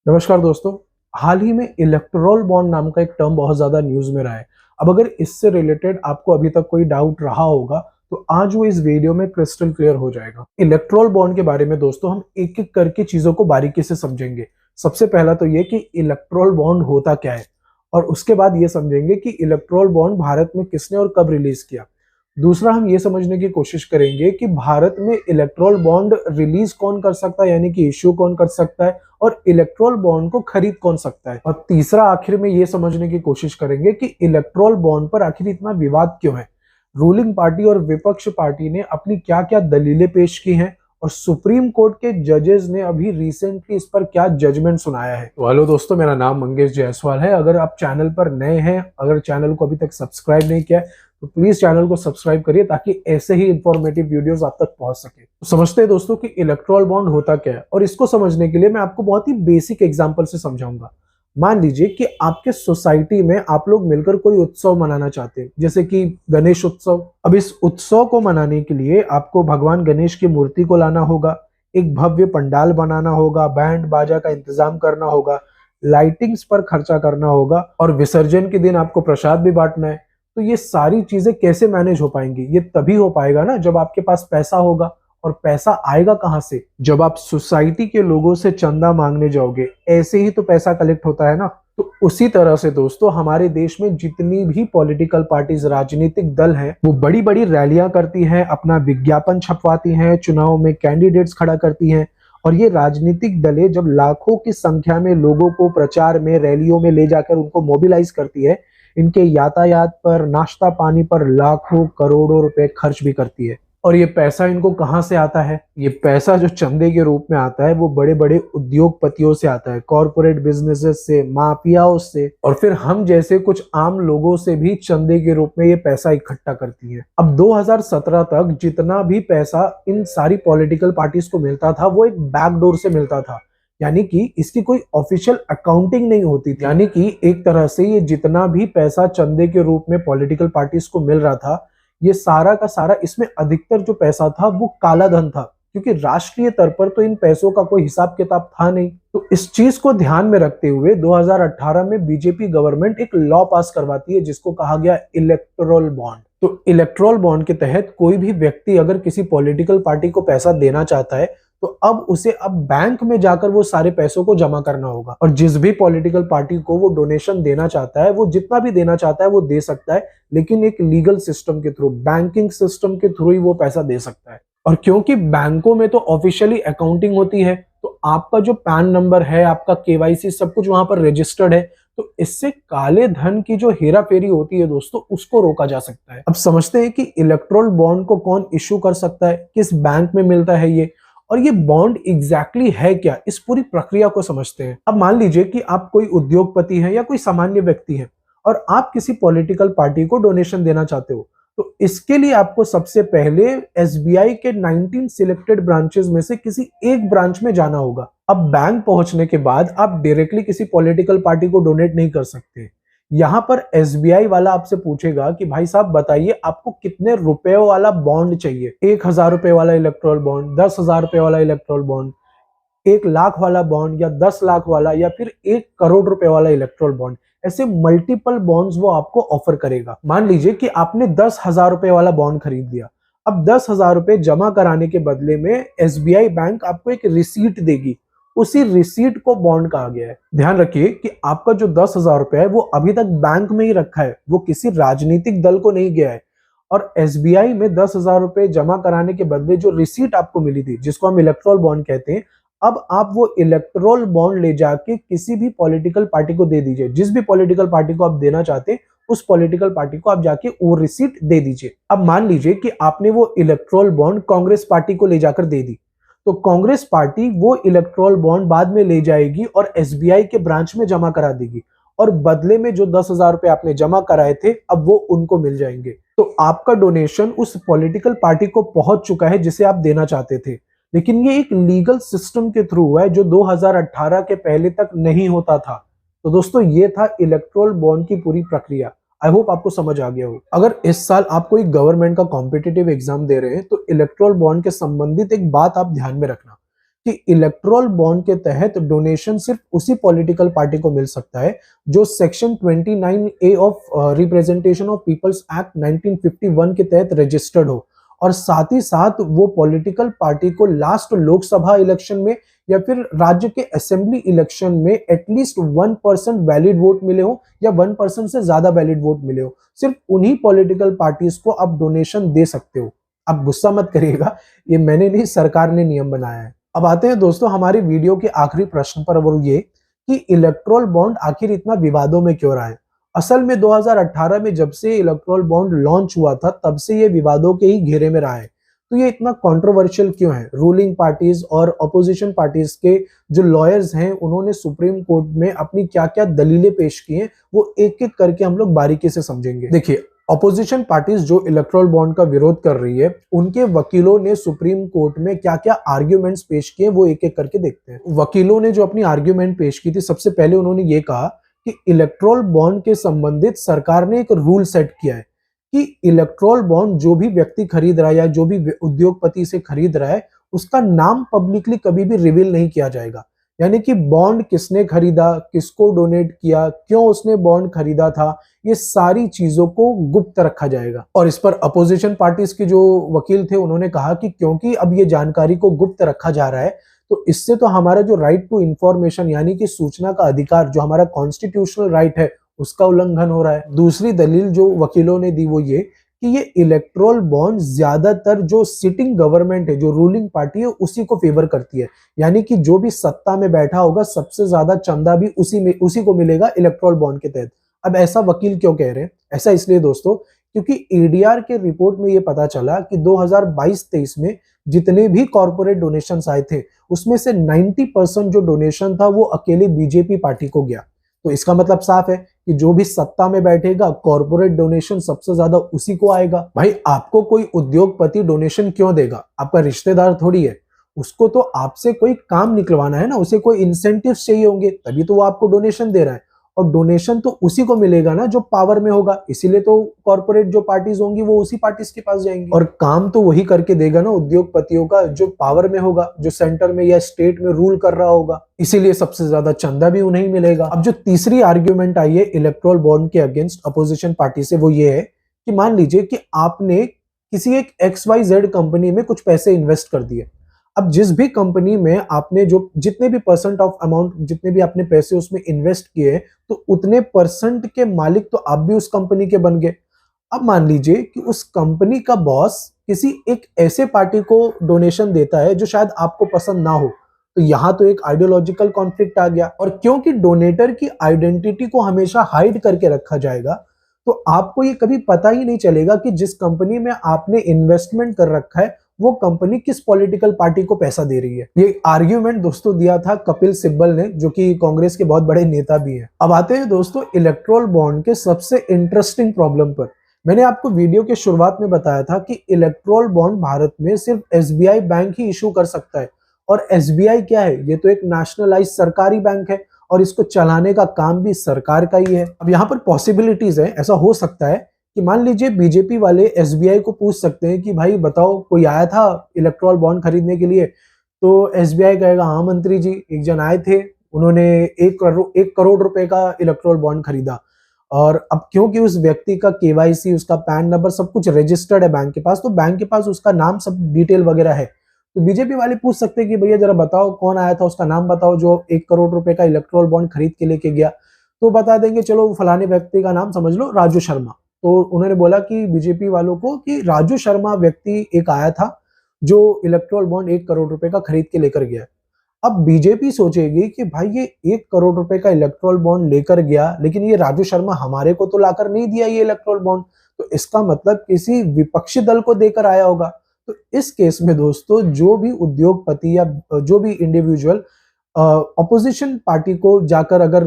नमस्कार दोस्तों। हाल ही में इलेक्टोरल बॉन्ड नाम का एक टर्म बहुत ज्यादा न्यूज में रहा है। अब अगर इससे रिलेटेड आपको अभी तक कोई डाउट रहा होगा तो आज वो इस वीडियो में क्रिस्टल क्लियर हो जाएगा। इलेक्टोरल बॉन्ड के बारे में दोस्तों हम एक एक करके चीजों को बारीकी से समझेंगे। सबसे पहला तो ये कि इलेक्टोरल बॉन्ड होता क्या है, और उसके बाद ये समझेंगे कि इलेक्टोरल बॉन्ड भारत में किसने और कब रिलीज किया। दूसरा, हम ये समझने की कोशिश करेंगे कि भारत में इलेक्टोरल बॉन्ड रिलीज कौन कर सकता है, यानी कि इश्यू कौन कर सकता है, और इलेक्टोरल बॉन्ड को खरीद कौन सकता है। और तीसरा, आखिर में ये समझने की कोशिश करेंगे कि इलेक्टोरल बॉन्ड पर आखिर इतना विवाद क्यों है, रूलिंग पार्टी और विपक्ष पार्टी ने अपनी क्या क्या दलीलें पेश की हैं, और सुप्रीम कोर्ट के जजेस ने अभी रिसेंटली इस पर क्या जजमेंट सुनाया है। तो हेलो दोस्तों, मेरा नाम मंगेश जायसवाल है। अगर आप चैनल पर नए हैं, अगर चैनल को अभी तक सब्सक्राइब नहीं किया है तो प्लीज चैनल को सब्सक्राइब करिए ताकि ऐसे ही इंफॉर्मेटिव वीडियोस आप तक पहुंच सके। तो समझते हैं दोस्तों कि इलेक्टोरल बॉन्ड होता क्या है, और इसको समझने के लिए मैं आपको बहुत ही बेसिक एग्जांपल से समझाऊंगा। मान लीजिए कि आपके सोसाइटी में आप लोग मिलकर कोई उत्सव मनाना चाहते हैं, जैसे कि गणेश उत्सव। अब इस उत्सव को मनाने के लिए आपको भगवान गणेश की मूर्ति को लाना होगा, एक भव्य पंडाल बनाना होगा, बैंड बाजा का इंतजाम करना होगा, लाइटिंग्स पर खर्चा करना होगा, और विसर्जन के दिन आपको प्रसाद भी बांटना है। तो ये सारी चीजें कैसे मैनेज हो पाएंगी? ये तभी हो पाएगा ना जब आपके पास पैसा होगा। और पैसा आएगा कहां से? जब आप सोसाइटी के लोगों से चंदा मांगने जाओगे, ऐसे ही तो पैसा कलेक्ट होता है ना। तो उसी तरह से दोस्तों हमारे देश में जितनी भी पॉलिटिकल पार्टीज, राजनीतिक दल हैं, वो बड़ी बड़ी रैलियां करती हैं, अपना विज्ञापन छपवाती हैं, चुनाव में कैंडिडेट्स खड़ा करती हैं। और ये राजनीतिक दलें जब लाखों की संख्या में लोगों को प्रचार में, रैलियों में ले जाकर उनको मोबिलाइज करती है, इनके यातायात पर, नाश्ता पानी पर लाखों करोड़ों रुपए खर्च भी करती है। और ये पैसा इनको कहां से आता है? ये पैसा जो चंदे के रूप में आता है वो बड़े बड़े उद्योगपतियों से आता है, कॉरपोरेट बिजनेसेस से, माफियाओं से, और फिर हम जैसे कुछ आम लोगों से भी चंदे के रूप में ये पैसा इकट्ठा करती है। अब 2017 तक जितना भी पैसा इन सारी पॉलिटिकल पार्टीज को मिलता था वो एक बैकडोर से मिलता था, यानी कि इसकी कोई ऑफिशियल अकाउंटिंग नहीं होती थी। यानी कि एक तरह से ये जितना भी पैसा चंदे के रूप में पॉलिटिकल पार्टीज को मिल रहा था, ये सारा का सारा, इसमें अधिकतर जो पैसा था वो काला धन था, क्योंकि राष्ट्रीय स्तर पर तो इन पैसों का कोई हिसाब किताब था नहीं। तो इस चीज को ध्यान में रखते हुए 2018 में बीजेपी गवर्नमेंट एक लॉ पास करवाती है जिसको कहा गया इलेक्टोरल बॉन्ड। तो इलेक्टोरल बॉन्ड के तहत कोई भी व्यक्ति अगर किसी पॉलिटिकल पार्टी को पैसा देना चाहता है तो अब बैंक में जाकर वो सारे पैसों को जमा करना होगा। और जिस भी पॉलिटिकल पार्टी को वो डोनेशन देना चाहता है, वो जितना भी देना चाहता है वो दे सकता है, लेकिन एक लीगल सिस्टम के थ्रू, बैंकिंग सिस्टम के थ्रू ही वो पैसा दे सकता है। और क्योंकि बैंकों में तो ऑफिशियली अकाउंटिंग होती है, तो आपका जो पैन नंबर है, आपका केवाईसी, सब कुछ वहां पर रजिस्टर्ड है, तो इससे काले धन की जो हेरा फेरी होती है दोस्तों, उसको रोका जा सकता है। अब समझते हैं कि इलेक्टोरल बॉन्ड को कौन इश्यू कर सकता है, किस बैंक में मिलता है ये, और ये बॉन्ड एग्जैक्टली है क्या, इस पूरी प्रक्रिया को समझते हैं। अब मान लीजिए कि आप कोई उद्योगपति हैं या कोई सामान्य व्यक्ति है और आप किसी पॉलिटिकल पार्टी को डोनेशन देना चाहते हो, तो इसके लिए आपको सबसे पहले एसबीआई के 19 सिलेक्टेड ब्रांचेस में से किसी एक ब्रांच में जाना होगा। अब बैंक पहुंचने के बाद आप डायरेक्टली किसी पॉलिटिकल पार्टी को डोनेट नहीं कर सकते। यहां पर एसबीआई वाला आपसे पूछेगा कि भाई साहब बताइए आपको कितने रुपए वाला बॉन्ड चाहिए। 1,000 रुपए वाला इलेक्टोरल बॉन्ड, 10,000 रुपए वाला इलेक्टोरल बॉन्ड, 1 लाख वाला बॉन्ड, या 10 लाख वाला, या फिर 1 करोड़ रुपए वाला इलेक्टोरल बॉन्ड। ऐसे मल्टीपल बॉन्ड्स वो आपको ऑफर करेगा। मान लीजिए कि आपने 10,000 रुपए वाला बॉन्ड खरीद लिया। अब 10,000 रुपए जमा कराने के बदले में एसबीआई बैंक आपको एक रिसीट देगी। उसी रिसीट को बॉन्ड कहा गया है। ध्यान रखिए कि आपका जो 10,000 रुपए है वो अभी तक बैंक में ही रखा है, वो किसी राजनीतिक दल को नहीं गया है। और एसबीआई में 10,000 रुपए जमा कराने के बदले जो रिसीट आपको मिली थी, जिसको हम इलेक्टोरल बॉन्ड कहते हैं, अब आप वो इलेक्टोरल बॉन्ड ले जाके किसी भी पॉलिटिकल पार्टी को दे दीजिए। जिस भी पॉलिटिकल पार्टी को आप देना चाहते हैं, उस पॉलिटिकल पार्टी को आप जाके वो रिसीट दे दीजिए। अब मान लीजिए कि आपने वो इलेक्टोरल बॉन्ड कांग्रेस पार्टी को ले जाकर दे दी, तो कांग्रेस पार्टी वो इलेक्टोरल बॉन्ड बाद में ले जाएगी और एसबीआई के ब्रांच में जमा करा देगी, और बदले में जो 10,000 रुपए आपने जमा कराए थे अब वो उनको मिल जाएंगे। तो आपका डोनेशन उस पॉलिटिकल पार्टी को पहुंच चुका है जिसे आप देना चाहते थे। लेकिन ये एक लीगल सिस्टम के थ्रू हुआ है जो 2018 के पहले तक नहीं होता था। तो दोस्तों ये था इलेक्टोरल बॉन्ड की पूरी प्रक्रिया। आई होप आपको समझ आ गया हो। अगर इस साल आप कोई गवर्नमेंट का कॉम्पिटिटिव एग्जाम दे रहे हैं तो इलेक्टोरल बॉन्ड के संबंधित एक बात आप ध्यान में रखना कि इलेक्टोरल बॉन्ड के तहत डोनेशन सिर्फ उसी पॉलिटिकल पार्टी को मिल सकता है जो section 29A of representation of people's act 1951 के तहत रजिस्टर्ड हो, और साथ ही साथ वो पॉलिटिकल पार्टी को लास्ट लोकसभा इलेक्शन में या फिर राज्य के असेंबली इलेक्शन में एटलीस्ट 1% वैलिड वोट मिले हो या 1% से ज्यादा वैलिड वोट मिले हो। सिर्फ उन्हीं पॉलिटिकल पार्टीज को आप डोनेशन दे सकते हो। आप गुस्सा मत करिएगा, ये मैंने नहीं, सरकार ने नियम बनाया है। अब आते हैं दोस्तों हमारी वीडियो के आखिरी प्रश्न पर, वो ये कि इलेक्टोरल बॉन्ड आखिर इतना विवादों में क्यों रहा है। असल में 2018 में जब से इलेक्टोरल बॉन्ड लॉन्च हुआ था तब से ये विवादों के ही घेरे में रहा है। तो ये इतना कंट्रोवर्शियल क्यों है? रूलिंग पार्टीज और अपोजिशन पार्टीज के जो लॉयर्स हैं उन्होंने सुप्रीम कोर्ट में अपनी क्या क्या दलीलें पेश की हैं, वो एक एक करके हम लोग बारीकी से समझेंगे। देखिए, अपोजिशन पार्टीज जो इलेक्टोरल बॉन्ड का विरोध कर रही है, उनके वकीलों ने सुप्रीम कोर्ट में क्या क्या आर्ग्यूमेंट्स पेश किए वो एक एक करके देखते हैं। वकीलों ने जो अपनी आर्ग्यूमेंट पेश की थी, सबसे पहले उन्होंने ये कहा कि इलेक्टोरल बॉन्ड के संबंधित सरकार ने एक रूल सेट किया है कि इलेक्टोरल बॉन्ड जो भी व्यक्ति खरीद रहा है या जो भी उद्योगपति से खरीद रहा है, उसका नाम पब्लिकली कभी भी रिवील नहीं किया जाएगा। यानी कि बॉन्ड किसने खरीदा, किसको डोनेट किया, क्यों उसने बॉन्ड खरीदा था, ये सारी चीजों को गुप्त रखा जाएगा। और इस पर अपोजिशन पार्टीज के जो वकील थे उन्होंने कहा कि क्योंकि अब ये जानकारी को गुप्त रखा जा रहा है, तो इससे तो हमारा जो राइट टू इंफॉर्मेशन यानी कि सूचना का अधिकार, जो हमारा कॉन्स्टिट्यूशनल राइट है, उसका उल्लंघन हो रहा है। दूसरी दलील जो वकीलों ने दी वो ये कि ये इलेक्टोरल बॉन्ड ज्यादातर जो सिटिंग गवर्नमेंट है, जो रूलिंग पार्टी है, उसी को फेवर करती है। यानी कि जो भी सत्ता में बैठा होगा सबसे ज्यादा चंदा भी उसी को मिलेगा इलेक्टोरल बॉन्ड के तहत। अब ऐसा वकील क्यों कह रहे हैं? ऐसा इसलिए दोस्तों क्योंकि एडीआर के रिपोर्ट में ये पता चला कि 2022-23 में जितने भी कॉर्पोरेट डोनेशंस आए थे उसमें से 90% जो डोनेशन था वो अकेले बीजेपी पार्टी को गया। तो इसका मतलब साफ है कि जो भी सत्ता में बैठेगा कॉर्पोरेट डोनेशन सबसे ज्यादा उसी को आएगा। भाई, आपको कोई उद्योगपति डोनेशन क्यों देगा? आपका रिश्तेदार थोड़ी है, उसको तो आपसे कोई काम निकलवाना है ना, उसे कोई इंसेंटिव चाहिए होंगे, तभी तो वो आपको डोनेशन दे रहा है। और डोनेशन तो उसी को मिलेगा ना जो पावर में होगा, इसीलिए तो कॉर्पोरेट जो पार्टीज होंगी वो उसी पार्टीज के पास जाएंगी। और काम तो वही करके देगा ना उद्योगपतियों का जो पावर में होगा, जो सेंटर में या स्टेट में रूल कर रहा होगा, इसीलिए सबसे ज्यादा चंदा भी उन्हें मिलेगा। अब जो तीसरी आर्ग्यूमेंट आई है इलेक्टोरल बॉन्ड के अगेंस्ट अपोजिशन पार्टी से, वो ये है कि मान लीजिए कि आपने किसी एक XYZ कंपनी में कुछ पैसे इन्वेस्ट कर दिए। अब जिस भी कंपनी में आपने जो जितने भी परसेंट ऑफ अमाउंट, जितने भी आपने पैसे उसमें इन्वेस्ट किए, तो उतने परसेंट के मालिक तो आप भी उस कंपनी के बन गए। अब मान लीजिए कि उस कंपनी का बॉस किसी एक ऐसे पार्टी को डोनेशन देता है जो शायद आपको पसंद ना हो, तो यहां तो एक आइडियोलॉजिकल कॉन्फ्लिक्ट आ गया। और क्योंकि डोनेटर की आइडेंटिटी को हमेशा हाइड करके रखा जाएगा, तो आपको ये कभी पता ही नहीं चलेगा कि जिस कंपनी में आपने इन्वेस्टमेंट कर रखा है वो कंपनी किस पॉलिटिकल पार्टी को पैसा दे रही है। ये आर्ग्यूमेंट दोस्तों दिया था कपिल सिब्बल ने, जो कि कांग्रेस के बहुत बड़े नेता भी हैं। अब आते हैं दोस्तों इलेक्टोरल बॉन्ड के सबसे इंटरेस्टिंग प्रॉब्लम पर। मैंने आपको वीडियो के शुरुआत में बताया था कि इलेक्टोरल बॉन्ड भारत में सिर्फ एसबीआई बैंक ही इशू कर सकता है। और एसबीआई क्या है? ये तो एक नेशनलाइज सरकारी बैंक है और इसको चलाने का काम भी सरकार का ही है। अब यहाँ पर पॉसिबिलिटीज है, ऐसा हो सकता है कि मान लीजिए बीजेपी वाले एसबीआई को पूछ सकते हैं कि भाई बताओ, कोई आया था इलेक्टोरल बॉन्ड खरीदने के लिए? तो एसबीआई कहेगा हाँ मंत्री जी, एक जन आए थे, उन्होंने 1 करोड़ रुपए का इलेक्टोरल बॉन्ड खरीदा। और अब क्योंकि उस व्यक्ति का केवाईसी, उसका पैन नंबर सब कुछ रजिस्टर्ड है बैंक के पास, तो बैंक के पास उसका नाम, सब डिटेल वगैरह है। तो बीजेपी वाले पूछ सकते हैं कि भैया जरा बताओ कौन आया था, उसका नाम बताओ जो 1 करोड़ रुपए का इलेक्टोरल बॉन्ड खरीद के लेके गया। तो बता देंगे चलो फलाने व्यक्ति का नाम समझ लो राजू शर्मा। तो उन्होंने बोला कि बीजेपी वालों को कि राजू शर्मा व्यक्ति एक आया था जो इलेक्टोरल बॉन्ड 1 करोड़ रुपए का खरीद के लेकर गया। अब बीजेपी सोचेगी कि भाई ये 1 करोड़ रुपए का इलेक्टोरल बॉन्ड लेकर गया, लेकिन ये राजू शर्मा हमारे को तो लाकर नहीं दिया ये इलेक्टोरल बॉन्ड, तो इसका मतलब किसी विपक्षी दल को देकर आया होगा। तो इस केस में दोस्तों जो भी उद्योगपति या जो भी इंडिविजुअल अपोजिशन पार्टी को जाकर अगर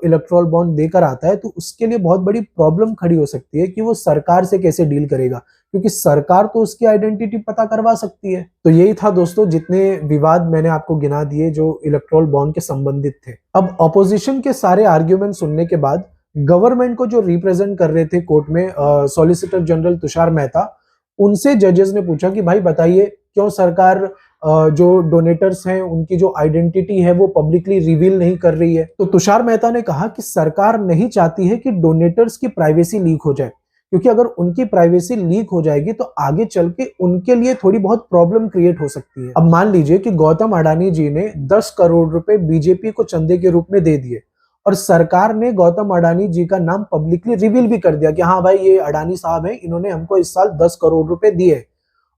इलेक्टोरल बॉन्ड देकर आता है, तो उसके लिए बहुत बड़ी प्रॉब्लम खड़ी हो सकती है कि वो सरकार से कैसे डील करेगा, क्योंकि सरकार तो उसकी आइडेंटिटी पता करवा सकती है। तो यही था दोस्तों जितने विवाद मैंने आपको गिना दिए जो इलेक्टोरल बॉन्ड के संबंधित थे। अब ऑपोजिशन के सारे आर्ग्यूमेंट सुनने के बाद गवर्नमेंट को जो रिप्रेजेंट कर रहे थे कोर्ट में सॉलिसिटर जनरल तुषार मेहता, उनसे जजेस ने पूछा कि भाई बताइए क्यों सरकार जो डोनेटर्स हैं उनकी जो आइडेंटिटी है वो पब्लिकली रिवील नहीं कर रही है। तो तुषार मेहता ने कहा कि सरकार नहीं चाहती है कि डोनेटर्स की प्राइवेसी लीक हो जाए, क्योंकि अगर उनकी प्राइवेसी लीक हो जाएगी तो आगे चल के उनके लिए थोड़ी बहुत प्रॉब्लम क्रिएट हो सकती है। अब मान लीजिए कि गौतम अडानी जी ने 10 करोड़ रुपए बीजेपी को चंदे के रूप में दे दिए और सरकार ने गौतम अडानी जी का नाम पब्लिकली रिवील भी कर दिया कि हाँ भाई ये अडानी साहब हैं, इन्होंने हमको इस साल 10 करोड़ रुपए दिए।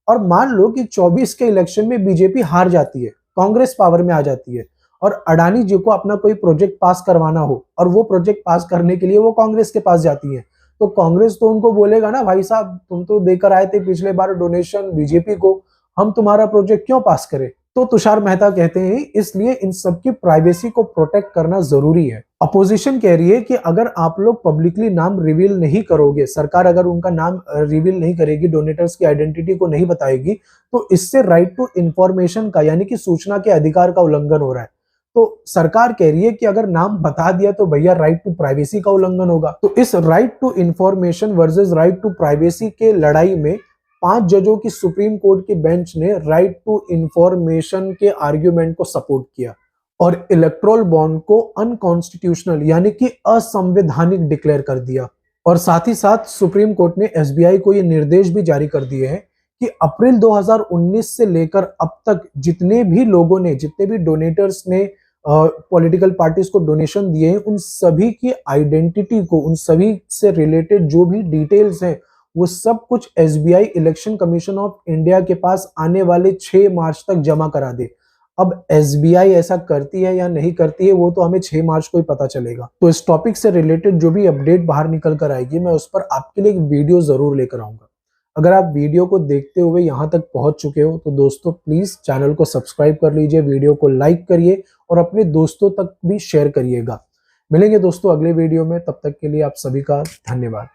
और मान लो कि 24 के इलेक्शन में बीजेपी हार जाती है, कांग्रेस पावर में आ जाती है और अडानी जी को अपना कोई प्रोजेक्ट पास करवाना हो और वो प्रोजेक्ट पास करने के लिए वो कांग्रेस के पास जाती है, तो कांग्रेस तो उनको बोलेगा ना, भाई साहब तुम तो देकर आए थे पिछले बार डोनेशन बीजेपी को, हम तुम्हारा प्रोजेक्ट क्यों पास करें। तो तुषार मेहता कहते हैं इसलिए इन सबकी प्राइवेसी को प्रोटेक्ट करना जरूरी है। अपोजिशन कह रही है कि अगर आप लोग पब्लिकली नाम रिवील नहीं करोगे, सरकार अगर उनका नाम रिवील नहीं करेगी, डोनेटर्स की आइडेंटिटी को नहीं बताएगी, तो इससे राइट टू इंफॉर्मेशन का यानी कि सूचना के अधिकार का उल्लंघन हो रहा है। तो सरकार कह रही है कि अगर नाम बता दिया तो भैया राइट टू प्राइवेसी का उल्लंघन होगा। तो इस right to information versus right to privacy के लड़ाई में 5 जजों की सुप्रीम कोर्ट की बेंच ने राइट टू इंफॉर्मेशन के आर्ग्यूमेंट को सपोर्ट किया और इलेक्टोरल बॉन्ड को अनकॉन्स्टिट्यूशनल यानी कि असंवैधानिक डिक्लेयर कर दिया। और साथ ही साथ सुप्रीम कोर्ट ने एसबीआई को ये निर्देश भी जारी कर दिए हैं कि अप्रैल 2019 से लेकर अब तक जितने भी लोगों ने, जितने भी डोनेटर्स ने पॉलिटिकल पार्टीज को डोनेशन दिए हैं, उन सभी की आइडेंटिटी को, उन सभी से रिलेटेड जो भी डिटेल्स हैं, वो सब कुछ SBI election commission of India के पास आने वाले 6 मार्च तक जमा करा दे। अब एसबीआई ऐसा करती है या नहीं करती है वो तो हमें 6 मार्च को ही पता चलेगा। तो इस टॉपिक से रिलेटेड जो भी अपडेट बाहर निकल कर आएगी मैं उस पर आपके लिए एक वीडियो जरूर लेकर आऊंगा। अगर आप वीडियो को देखते हुए यहाँ तक पहुंच चुके हो तो दोस्तों प्लीज चैनल को सब्सक्राइब कर लीजिए, वीडियो को लाइक करिए और अपने दोस्तों तक भी शेयर करिएगा। मिलेंगे दोस्तों अगले वीडियो में, तब तक के लिए आप सभी का धन्यवाद।